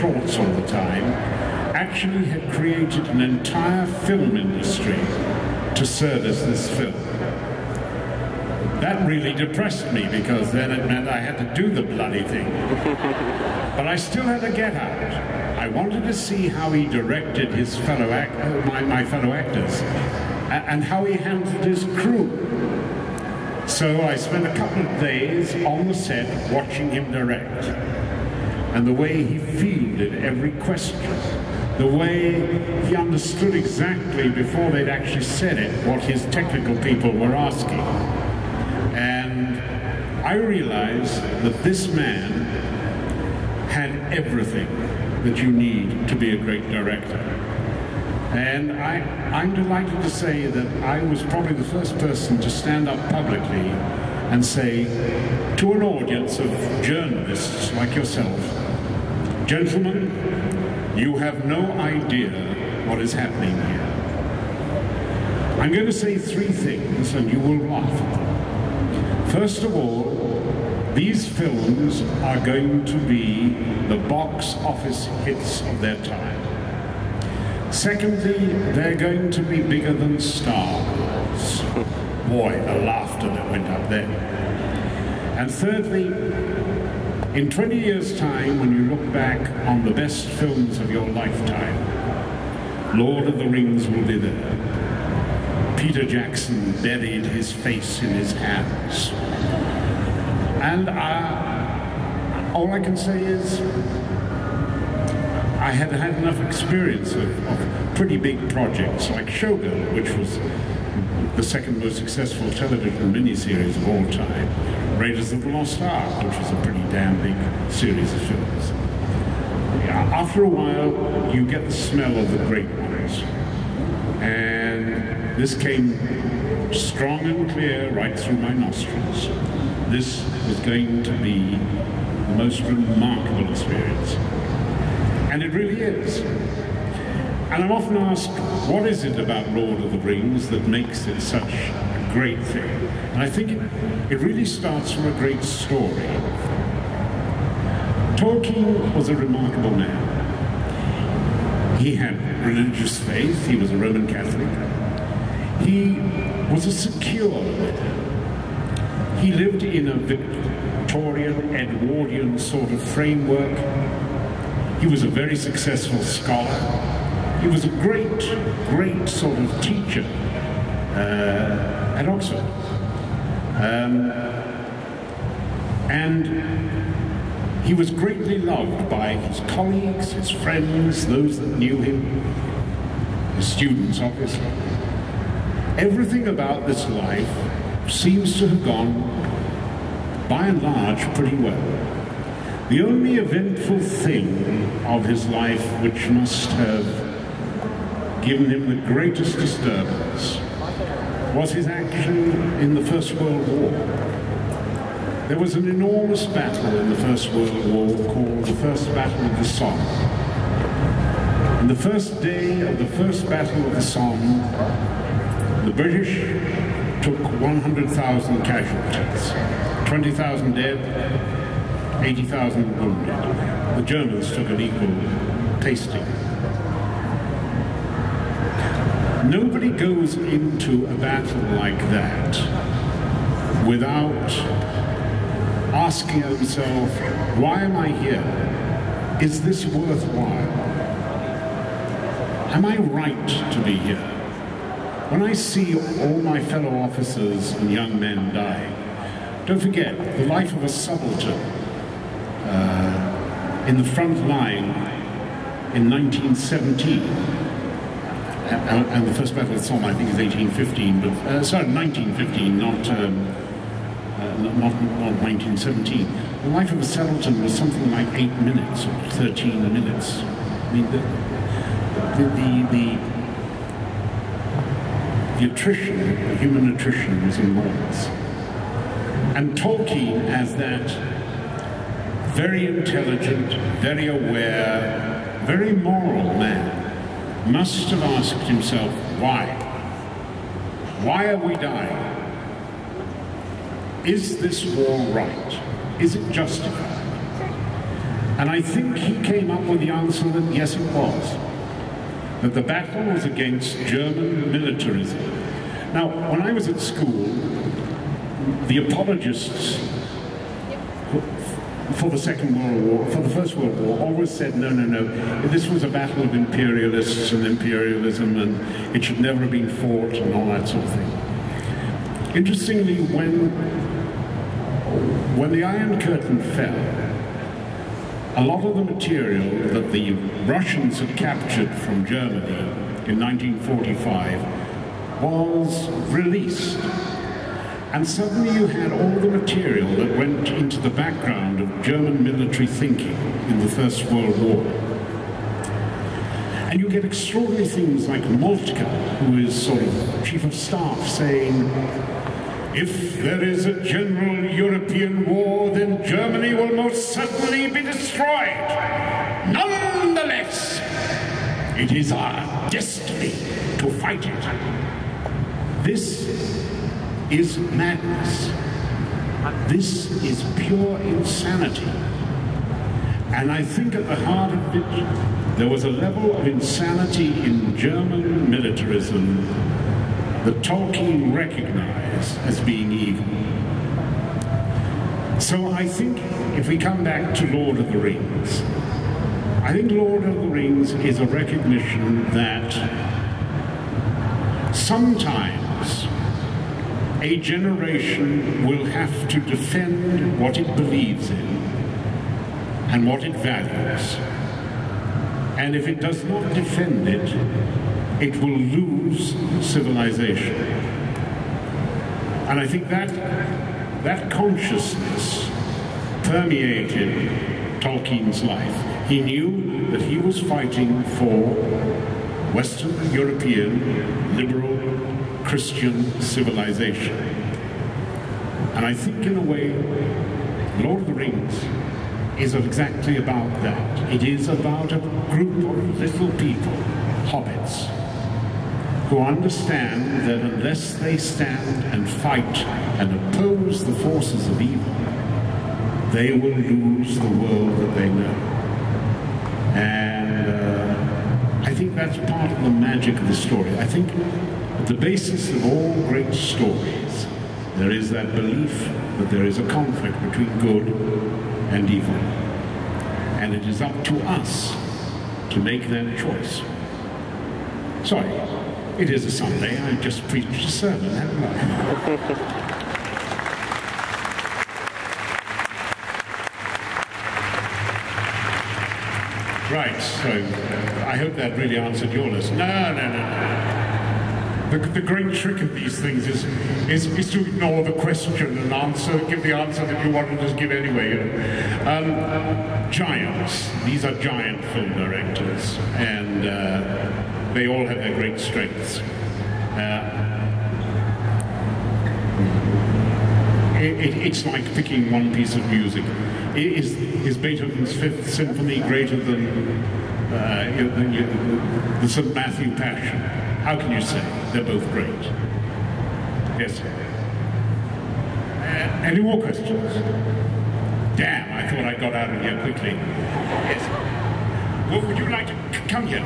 shorts all the time, actually had created an entire film industry to service this film. That really depressed me, because then it meant I had to do the bloody thing. But I still had to get out. I wanted to see how he directed his my fellow actors, and how he handled his crew. So I spent a couple of days on the set watching him direct, and the way he fielded every question, the way he understood exactly before they'd actually said it what his technical people were asking. And I realized that this man had everything that you need to be a great director. And I'm delighted to say that I was probably the first person to stand up publicly and say to an audience of journalists like yourself, gentlemen, you have no idea what is happening here. I'm going to say three things and you will laugh at them. First of all, these films are going to be the box office hits of their time. Secondly, they're going to be bigger than Star Wars. Boy, the laughter that went up there. And thirdly, in 20 years' time, when you look back on the best films of your lifetime, Lord of the Rings will be there. Peter Jackson buried his face in his hands. And all I can say is, I had had enough experience of pretty big projects like Shogun, which was the second most successful television miniseries of all time, Raiders of the Lost Ark, which was a pretty damn big series of films. After a while, you get the smell of the great ones. And this came strong and clear right through my nostrils. This was going to be the most remarkable experience. And it really is. And I'm often asked, what is it about Lord of the Rings that makes it such a great thing? And I think it really starts from a great story. Tolkien was a remarkable man. He had religious faith, he was a Roman Catholic. He was a secure living. He lived in a Victorian, Edwardian sort of framework. He was a very successful scholar. He was a great, great sort of teacher at Oxford. And he was greatly loved by his colleagues, his friends, those that knew him, his students, obviously. Everything about this life seems to have gone, by and large, pretty well. The only eventful thing of his life which must have given him the greatest disturbance was his action in the First World War. There was an enormous battle in the First World War called the First Battle of the Somme. On the first day of the First Battle of the Somme, the British took 100,000 casualties, 20,000 dead, 80,000 wounded. The Germans took an equal pasting. Nobody goes into a battle like that without asking himself, why am I here? Is this worthwhile? Am I right to be here? When I see all my fellow officers and young men dying, don't forget the life of a subaltern in the front line in 1917. And the first battle of Somme, I think, is 1815, but sorry, 1915, not 1917. The life of a subaltern was something like 8 minutes or 13 minutes. I mean, the attrition, the human attrition, was enormous. And Tolkien, as that very intelligent, very aware, very moral man, must have asked himself, why? Why are we dying? Is this war right? Is it justified? And I think he came up with the answer that yes, it was. That the battle was against German militarism. Now, when I was at school, the apologists for the Second World War, for the First World War, always said, no, no, no, this was a battle of imperialists and imperialism, and it should never have been fought, and all that sort of thing. Interestingly, when the Iron Curtain fell, a lot of the material that the Russians had captured from Germany in 1945 was released. And suddenly you had all the material that went into the background of German military thinking in the First World War. And you get extraordinary things like Moltke, who is sort of chief of staff, saying, if there is a general European war, then Germany will most certainly be destroyed. Nonetheless, it is our destiny to fight it. This is madness. This is pure insanity. And I think at the heart of it, there was a level of insanity in German militarism that Tolkien recognized as being evil. So I think if we come back to Lord of the Rings, I think Lord of the Rings is a recognition that sometimes a generation will have to defend what it believes in and what it values. And if it does not defend it, it will lose civilization. And I think that consciousness permeated Tolkien's life. He knew that he was fighting for Western European, liberal, Christian civilization. And I think in a way, Lord of the Rings is exactly about that. It is about a group of little people, hobbits, who understand that unless they stand and fight and oppose the forces of evil, they will lose the world that they know. And I think that's part of the magic of the story. I think at the basis of all great stories, there is that belief that there is a conflict between good and evil. And it is up to us to make that choice. Sorry, it is a Sunday. I just preached a sermon, haven't I? Right, so I hope that really answered your list. No. The great trick of these things is to ignore the question and answer, give the answer that you wanted to give anyway. You know. Giants. These are giant film directors, and they all have their great strengths. It's like picking one piece of music. Is Beethoven's Fifth Symphony greater than the St. Matthew Passion? How can you say? They're both great. Yes. Any more questions? Damn, I thought I got out of here quickly. Yes. Well, would you like to come here?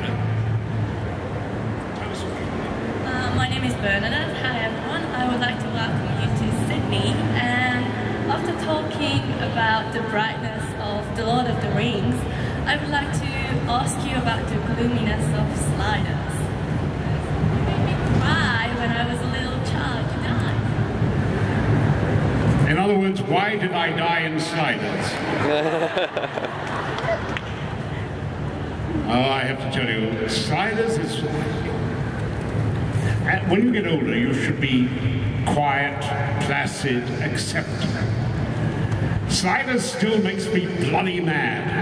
My name is Bernadette. Hi everyone. I would like to welcome you to Sydney. And after talking about the brightness of The Lord of the Rings, I would like to ask you about the gloominess of Sliders. You made me cry when I was a little child. You died. In other words, why did I die in Sliders? Oh, I have to tell you, Sliders is... When you get older, you should be quiet, placid, accepting. Sliders still makes me bloody mad.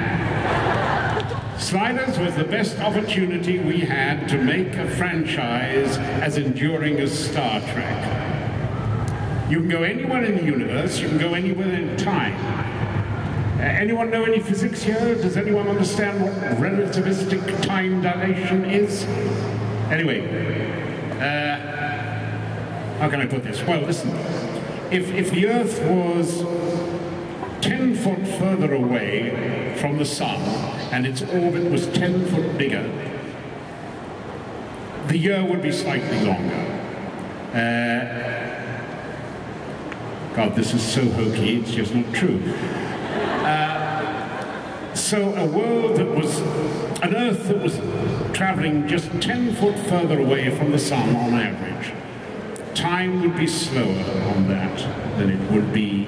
Sliders was the best opportunity we had to make a franchise as enduring as Star Trek. You can go anywhere in the universe, you can go anywhere in time. Anyone know any physics here? Does anyone understand what relativistic time dilation is? Anyway, how can I put this? Well, listen, if the Earth was 10 foot further away from the sun and its orbit was 10 foot bigger, the year would be slightly longer. God, this is so hokey, it's just not true. So a world that was, an Earth that was traveling just 10 foot further away from the sun on average, time would be slower on that than it would be